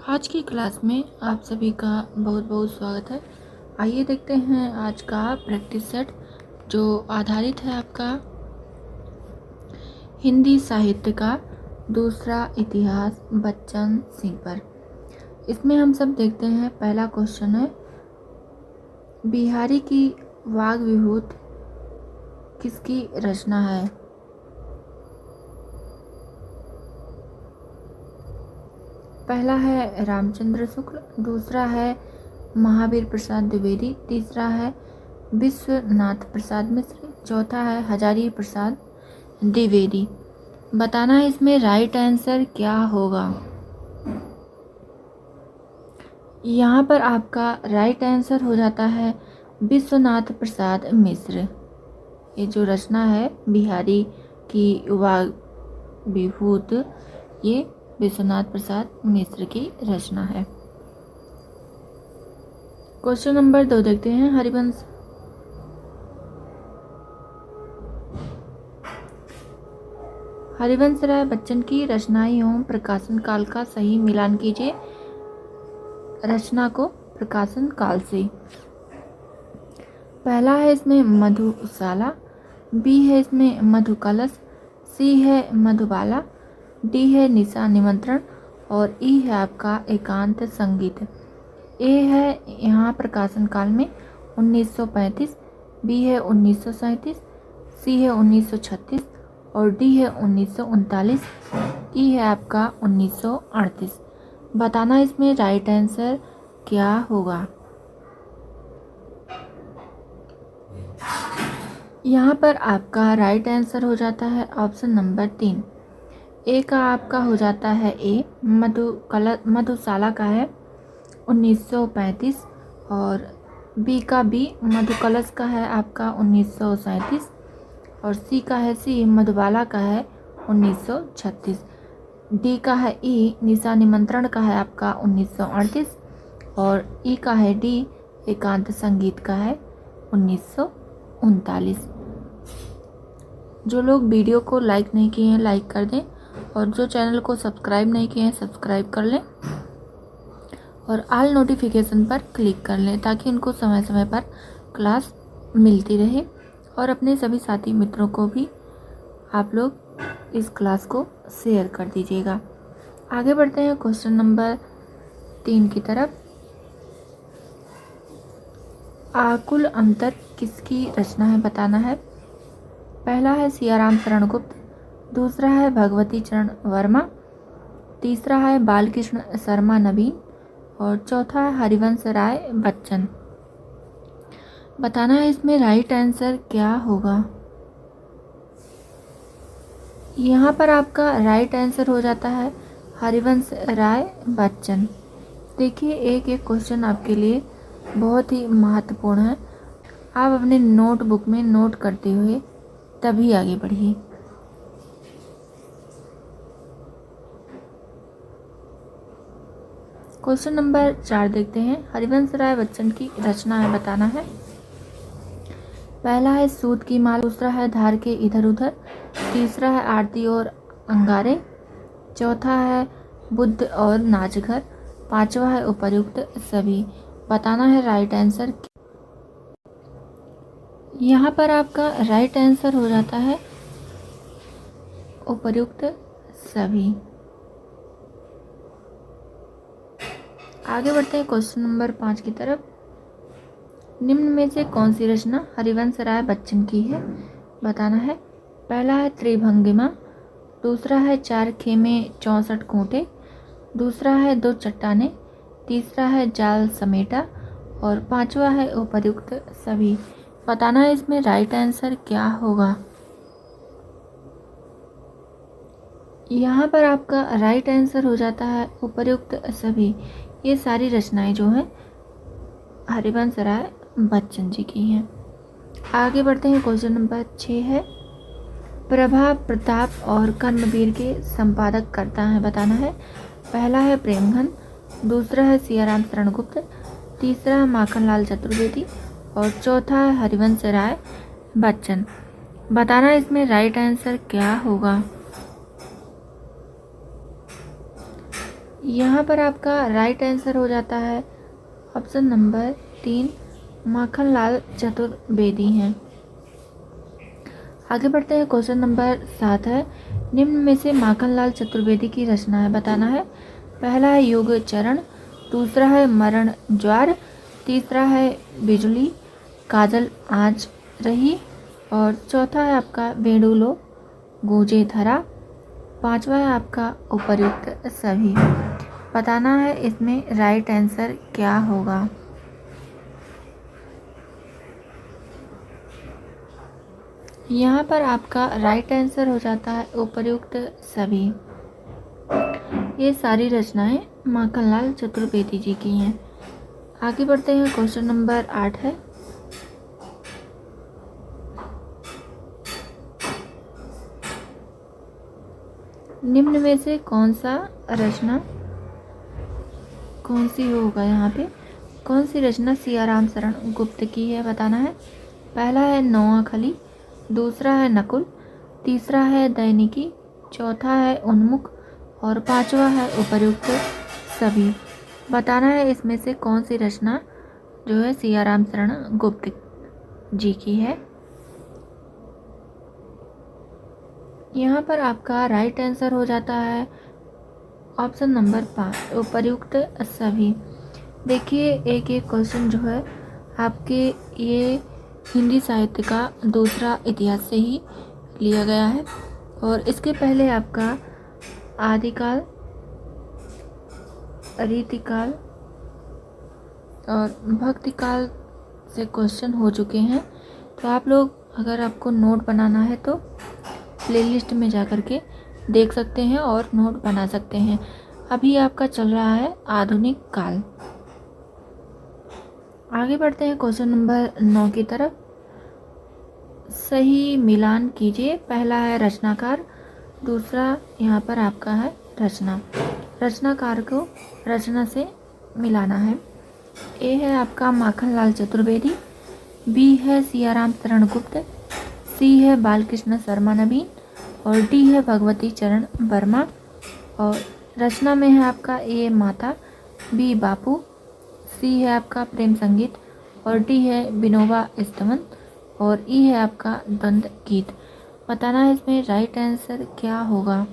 आज की क्लास में आप सभी का बहुत बहुत स्वागत है। आइए देखते हैं आज का प्रैक्टिस सेट जो आधारित है आपका हिंदी साहित्य का दूसरा इतिहास बच्चन सिंह पर। इसमें हम सब देखते हैं, पहला क्वेश्चन है बिहारी की वाग विभूति किसकी रचना है। पहला है रामचंद्र शुक्ल, दूसरा है महावीर प्रसाद द्विवेदी, तीसरा है विश्वनाथ प्रसाद मिश्र, चौथा है हजारी प्रसाद द्विवेदी। बताना है इसमें राइट आंसर क्या होगा। यहाँ पर आपका राइट आंसर हो जाता है विश्वनाथ प्रसाद मिश्र। ये जो रचना है बिहारी की वाग विभूति, ये विश्वनाथ प्रसाद मिश्र की रचना है। क्वेश्चन नंबर 2 देखते हैं। हरिवंश राय बच्चन की रचनाएं एवं प्रकाशन काल का सही मिलान कीजिए। रचना को प्रकाशन काल से। पहला है इसमें मधुशाला, बी है इसमें मधुकलश, सी है मधुबाला, डी है निशा निमंत्रण और ई है आपका एकांत संगीत। ए है यहाँ प्रकाशन काल में 1935, बी है 1937, सी है 1936 और डी है 1939, ई है आपका 1938। बताना इसमें राइट आंसर क्या होगा। यहाँ पर आपका राइट आंसर हो जाता है ऑप्शन नंबर 3। ए का आपका हो जाता है ए, मधुशाला का है 1935 और बी का बी मधुकलश का है आपका 1937 और सी का है सी मधुबाला का है 1936। डी का है ई निशा निमंत्रण का है आपका 1938 और ई का है डी एकांत संगीत का है 1939। जो लोग वीडियो को लाइक नहीं किए हैं लाइक कर दें और जो चैनल को सब्सक्राइब नहीं किए हैं सब्सक्राइब कर लें और ऑल नोटिफिकेशन पर क्लिक कर लें ताकि उनको समय समय पर क्लास मिलती रहे और अपने सभी साथी मित्रों को भी आप लोग इस क्लास को शेयर कर दीजिएगा। आगे बढ़ते हैं क्वेश्चन नंबर 3 की तरफ। आकुल अंतर किसकी रचना है बताना है। पहला है सियाराम शरण गुप्त, दूसरा है भगवती चरण वर्मा, तीसरा है बालकृष्ण शर्मा नवीन और चौथा है हरिवंश राय बच्चन। बताना है इसमें राइट आंसर क्या होगा। यहाँ पर आपका राइट आंसर हो जाता है हरिवंश राय बच्चन। देखिए एक एक क्वेश्चन आपके लिए बहुत ही महत्वपूर्ण है। आप अपने नोटबुक में नोट करते हुए तभी आगे बढ़िए। क्वेश्चन नंबर 4 देखते हैं। हरिवंश राय बच्चन की रचना है बताना है। पहला है सूत की माला, दूसरा है धार के इधर उधर, तीसरा है आरती और अंगारे, चौथा है बुद्ध और नाचघर, पांचवा है उपर्युक्त सभी। बताना है राइट आंसर। यहाँ पर आपका राइट आंसर हो जाता है उपर्युक्त सभी। आगे बढ़ते हैं क्वेश्चन नंबर 5 की तरफ। निम्न में से कौन सी रचना हरिवंश राय बच्चन की है बताना है। पहला है त्रिभंगिमा, दूसरा है 4 खेमे 64 खूंटे, दूसरा है 2 चट्टाने, तीसरा है जाल समेटा और पांचवा है उपर्युक्त सभी। बताना है इसमें राइट आंसर क्या होगा। यहाँ पर आपका राइट आंसर हो जाता है उपर्युक्त सभी। ये सारी रचनाएं जो हैं हरिवंश राय बच्चन जी की हैं। आगे बढ़ते हैं क्वेश्चन नंबर 6 है। प्रभा प्रताप और कर्मवीर के संपादक करता है बताना है। पहला है प्रेमघन, दूसरा है सियाराम शरण गुप्त, तीसरा है माखनलाल चतुर्वेदी और चौथा है हरिवंश राय बच्चन। बताना इसमें राइट आंसर क्या होगा। यहाँ पर आपका राइट आंसर हो जाता है ऑप्शन नंबर 3, माखनलाल चतुर्वेदी हैं। आगे बढ़ते हैं। क्वेश्चन नंबर 7 है, निम्न में से माखनलाल चतुर्वेदी की रचना है बताना है। पहला है युग चरण, दूसरा है मरण ज्वार, तीसरा है बिजली काजल आज रही, और चौथा है आपका वेणुलो गूंजे धरा, पांचवा है आपका उपर्युक्त सभी। बताना है इसमें राइट आंसर क्या होगा। यहाँ पर आपका राइट आंसर हो जाता है उपर्युक्त सभी। ये सारी रचनाएं माखनलाल चतुर्वेदी जी की हैं। आगे बढ़ते हैं। क्वेश्चन नंबर 8 है, निम्न में से कौन सी होगा, यहाँ पे कौन सी रचना सियाराम शरण गुप्त की है बताना है। पहला है नौआखली, दूसरा है नकुल, तीसरा है दैनिकी, चौथा है उन्मुख, और पांचवा है उपर्युक्त सभी। बताना है इसमें से कौन सी रचना जो है सियाराम शरण गुप्त जी की है। यहाँ पर आपका राइट आंसर हो जाता है ऑप्शन नंबर 5, उपर्युक्त सभी। देखिए एक एक क्वेश्चन जो है आपके ये हिंदी साहित्य का दूसरा इतिहास से ही लिया गया है, और इसके पहले आपका आदिकाल, रीतिकाल और भक्तिकाल से क्वेश्चन हो चुके हैं। तो आप लोग अगर आपको नोट बनाना है तो प्लेलिस्ट में जा कर के देख सकते हैं और नोट बना सकते हैं। अभी आपका चल रहा है आधुनिक काल। आगे बढ़ते हैं क्वेश्चन नंबर 9 की तरफ। सही मिलान कीजिए। पहला है रचनाकार, दूसरा यहाँ पर आपका है रचना। रचनाकार को रचना से मिलाना है। ए है आपका माखनलाल चतुर्वेदी, बी है सियाराम शरण गुप्त, सी है बालकृष्ण शर्मा नवीन, और डी है भगवती चरण वर्मा। और रचना में है आपका ए माता, बी बापू, सी है आपका प्रेम संगीत, और डी है विनोबा स्तवन, और ई है आपका द्वंद्व गीत। बताना है इसमें राइट आंसर क्या होगा।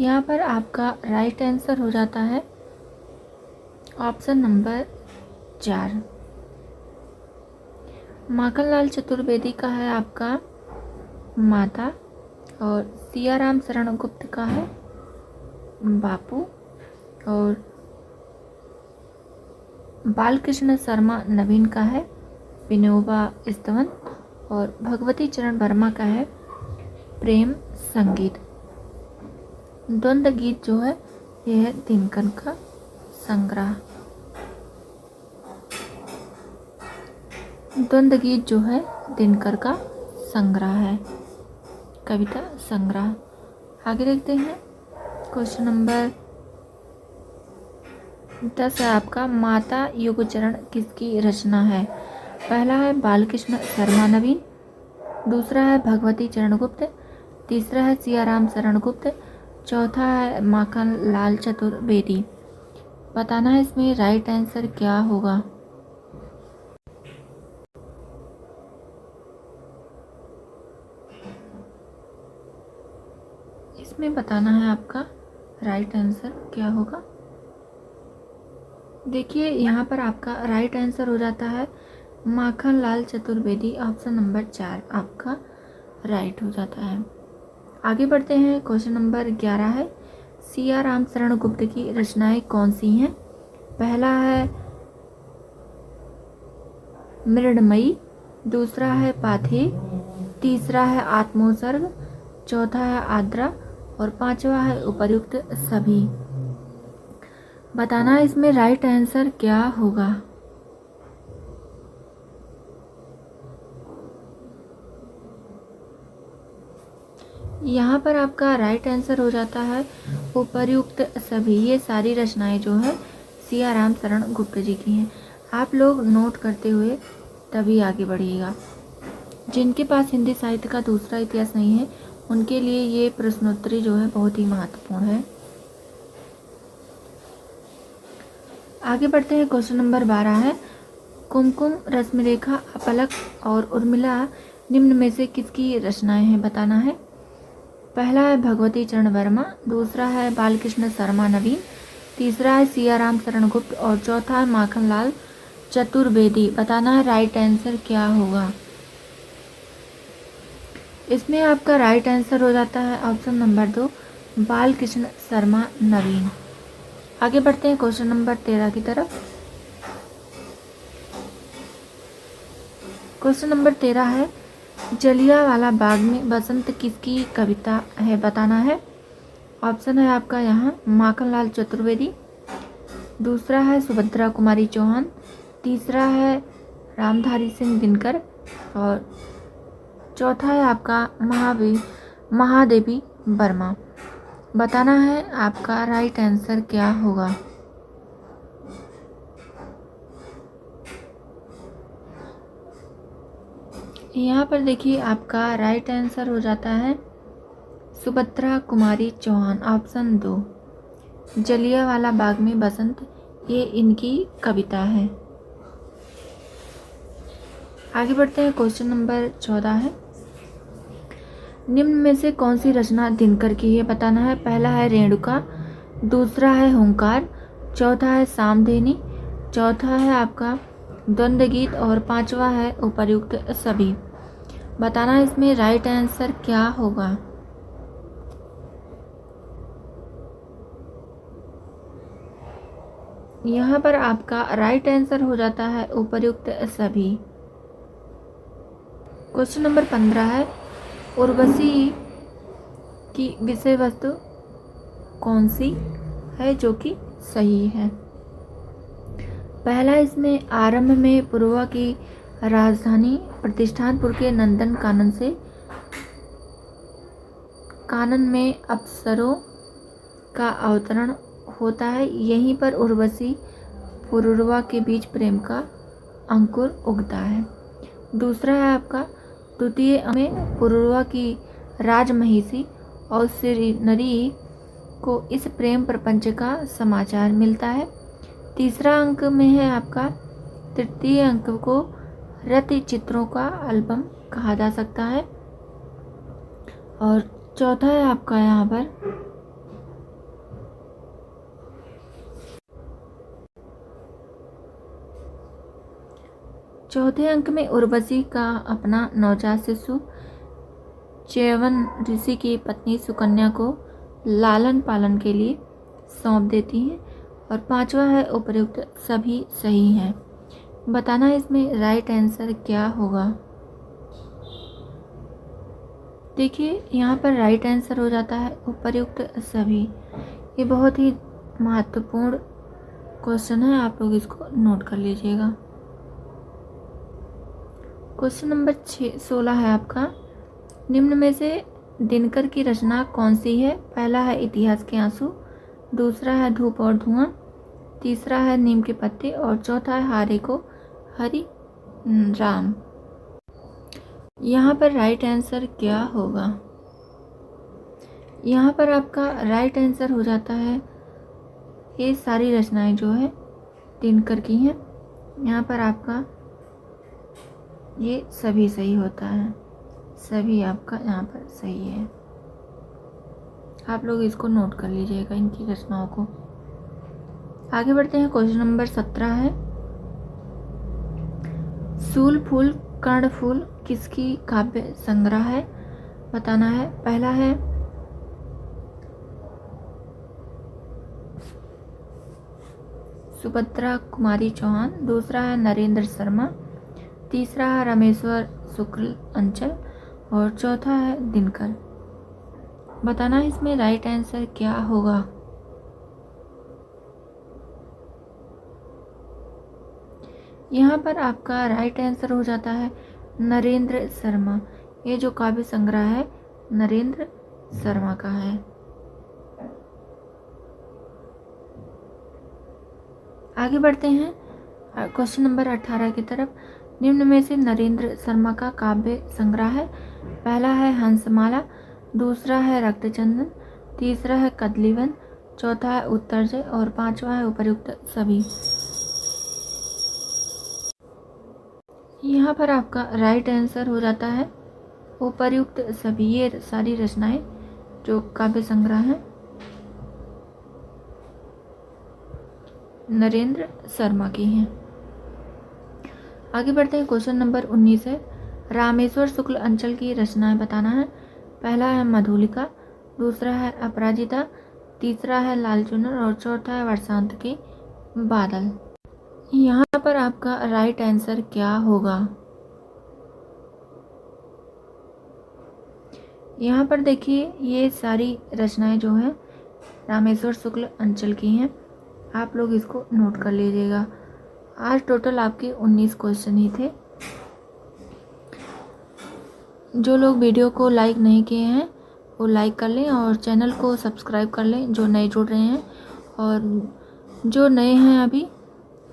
यहाँ पर आपका राइट आंसर हो जाता है ऑप्शन नंबर 4। माखनलाल चतुर्वेदी का है आपका माता, और सियाराम शरण गुप्त का है बापू, और बालकृष्ण शर्मा नवीन का है विनोबा स्तवन, और भगवती चरण वर्मा का है प्रेम संगीत। द्वंद्व गीत जो है यह है दिनकर का संग्रह। द्वंद्व गीत जो है दिनकर का संग्रह है, कविता संग्रह। आगे देखते हैं। क्वेश्चन नंबर 10 है आपका, माता युग चरण किसकी रचना है। पहला है बालकृष्ण शर्मा नवीन, दूसरा है भगवती चरण गुप्त, तीसरा है सियाराम शरण गुप्त, चौथा है माखनलाल चतुर्वेदी। बताना है इसमें राइट आंसर क्या होगा। इसमें बताना है आपका राइट आंसर क्या होगा। देखिए यहाँ पर आपका राइट आंसर हो जाता है माखनलाल चतुर्वेदी। ऑप्शन नंबर 4 आपका राइट हो जाता है। आगे बढ़ते हैं। क्वेश्चन नंबर 11 है, सियाराम शरण गुप्त की रचनाएं कौन सी हैं। पहला है मृण्मयी, दूसरा है पाथे, तीसरा है आत्मोत्सर्ग, चौथा है आद्रा, और पांचवा है उपर्युक्त सभी। बताना इसमें राइट आंसर क्या होगा। यहाँ पर आपका राइट आंसर हो जाता है उपर्युक्त सभी। ये सारी रचनाएं जो है सियाराम शरण गुप्त जी की हैं। आप लोग नोट करते हुए तभी आगे बढ़िएगा। जिनके पास हिंदी साहित्य का दूसरा इतिहास नहीं है उनके लिए ये प्रश्नोत्तरी जो है बहुत ही महत्वपूर्ण है। आगे बढ़ते हैं। क्वेश्चन नंबर 12 है, कुमकुम, रश्मिरेखा, अपलक और उर्मिला निम्न में से किसकी रचनाएं हैं बताना है। पहला है भगवती चरण वर्मा, दूसरा है बालकृष्ण शर्मा नवीन, तीसरा है सियाराम शरण गुप्त और चौथा है माखनलाल चतुर्वेदी। बताना है राइट आंसर क्या होगा। इसमें आपका राइट आंसर हो जाता है ऑप्शन नंबर 2, बालकृष्ण शर्मा नवीन। आगे बढ़ते हैं क्वेश्चन नंबर 13 की तरफ। क्वेश्चन नंबर 13 है, जलियांवाला बाग में बसंत किसकी कविता है बताना है। ऑप्शन है आपका यहाँ माखनलाल चतुर्वेदी, दूसरा है सुभद्रा कुमारी चौहान, तीसरा है रामधारी सिंह दिनकर और चौथा है आपका महादेवी वर्मा। बताना है आपका राइट आंसर क्या होगा। यहाँ पर देखिए आपका राइट आंसर हो जाता है सुभद्रा कुमारी चौहान, ऑप्शन 2, जलियांवाला बाग में बसंत, ये इनकी कविता है। आगे बढ़ते हैं। क्वेश्चन नंबर 14 है, निम्न में से कौन सी रचना दिनकर की है बताना है। पहला है रेणुका, दूसरा है हुंकार, चौथा है सामधेनी, चौथा है आपका द्वंद्व गीत और पांचवा है उपर्युक्त सभी। बताना है इसमें राइट आंसर क्या होगा। यहाँ पर आपका राइट आंसर हो जाता है उपर्युक्त सभी। क्वेश्चन नंबर 15 है, उर्वशी की विषय वस्तु कौन सी है जो कि सही है। पहला इसमें आरंभ में पूर्वा की राजधानी प्रतिष्ठानपुर के नंदन कानन में अप्सरों का अवतरण होता है, यहीं पर उर्वशी पुरुरवा के बीच प्रेम का अंकुर उगता है। दूसरा है आपका द्वितीय में पुरुरवा की राजमहिषी और श्रीनरी को इस प्रेम प्रपंच का समाचार मिलता है। तीसरा अंक में है आपका तृतीय अंक को रति चित्रों का एल्बम कहा जा सकता है और चौथा है आपका यहाँ पर चौथे अंक में उर्वशी का अपना नवजात शिशु च्यवन ऋषि की पत्नी सुकन्या को लालन पालन के लिए सौंप देती है और पांचवा है उपर्युक्त सभी सही हैं। बताना है इसमें राइट आंसर क्या होगा। देखिए यहाँ पर राइट आंसर हो जाता है उपर्युक्त सभी। ये बहुत ही महत्वपूर्ण क्वेश्चन है, आप लोग इसको नोट कर लीजिएगा। क्वेश्चन नंबर 16 है आपका, निम्न में से दिनकर की रचना कौन सी है। पहला है इतिहास के आंसू, दूसरा है धूप और धुआं, तीसरा है नीम के पत्ते और चौथा है हारे को हरि राम। यहाँ पर राइट आंसर क्या होगा। यहाँ पर आपका राइट आंसर हो जाता है ये सारी रचनाएं जो है दिनकर की हैं। यहाँ पर आपका ये सभी सही होता है, सभी आपका यहाँ पर सही है। आप लोग इसको नोट कर लीजिएगा इनकी रचनाओं को। आगे बढ़ते हैं। क्वेश्चन नंबर 17 है, सूल फूल कर्ण फूल किसकी काव्य संग्रह है बताना है। पहला है सुभद्रा कुमारी चौहान, दूसरा है नरेंद्र शर्मा, तीसरा है रामेश्वर शुक्ल अंचल और चौथा है दिनकर। बताना है इसमें राइट आंसर क्या होगा। यहाँ पर आपका राइट आंसर हो जाता है नरेंद्र शर्मा। ये जो काव्य संग्रह है नरेंद्र शर्मा का है। आगे बढ़ते हैं। क्वेश्चन नंबर 18 की तरफ, निम्न में से नरेंद्र शर्मा का काव्य संग्रह है। पहला है हंसमाला, दूसरा है रक्तचंदन, तीसरा है कदलीवन, चौथा है उत्तरजय और पांचवा है उपर्युक्त सभी। यहाँ पर आपका राइट आंसर हो जाता है उपर्युक्त सभी। ये सारी रचनाएं जो काव्य संग्रह हैं नरेंद्र शर्मा की हैं। आगे बढ़ते हैं, क्वेश्चन नंबर 19 है, रामेश्वर शुक्ल अंचल की रचनाएं बताना है। पहला है मधुलिका, दूसरा है अपराजिता, तीसरा है लाल चुनर और चौथा है वर्षांत के बादल। यहाँ पर आपका राइट आंसर क्या होगा? यहाँ पर देखिए ये सारी रचनाएं जो हैं रामेश्वर शुक्ल अंचल की हैं। आप लोग इसको नोट कर लीजिएगा। आज टोटल आपके 19 क्वेश्चन ही थे। जो लोग वीडियो को लाइक नहीं किए हैं वो लाइक कर लें और चैनल को सब्सक्राइब कर लें जो नए जुड़ रहे हैं, और जो नए हैं अभी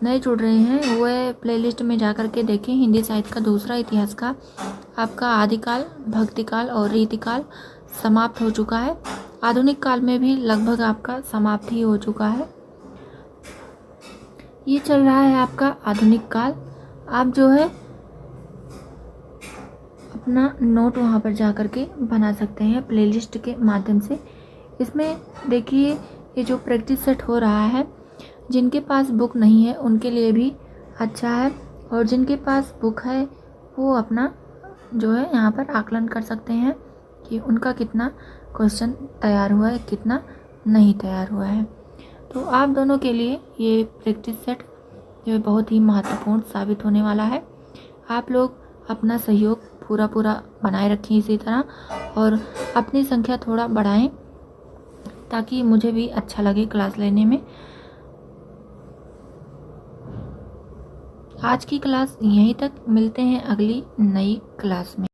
नए जुड़ रहे हैं वह प्लेलिस्ट में जा कर के देखें। हिंदी साहित्य का दूसरा इतिहास का आपका आदिकाल, भक्तिकाल और रीतिकाल समाप्त हो चुका है। आधुनिक काल में भी लगभग आपका समाप्त ही हो चुका है। ये चल रहा है आपका आधुनिक काल। आप जो है अपना नोट वहाँ पर जा कर के बना सकते हैं प्लेलिस्ट के माध्यम से। इसमें देखिए ये जो प्रैक्टिस सेट हो रहा है, जिनके पास बुक नहीं है उनके लिए भी अच्छा है, और जिनके पास बुक है वो अपना जो है यहाँ पर आकलन कर सकते हैं कि उनका कितना क्वेश्चन तैयार हुआ है, कितना नहीं तैयार हुआ है। तो आप दोनों के लिए ये प्रैक्टिस सेट जो है बहुत ही महत्वपूर्ण साबित होने वाला है। आप लोग अपना सहयोग पूरा बनाए रखें इसी तरह, और अपनी संख्या थोड़ा बढ़ाएं ताकि मुझे भी अच्छा लगे क्लास लेने में। आज की क्लास यहीं तक, मिलते हैं अगली नई क्लास में।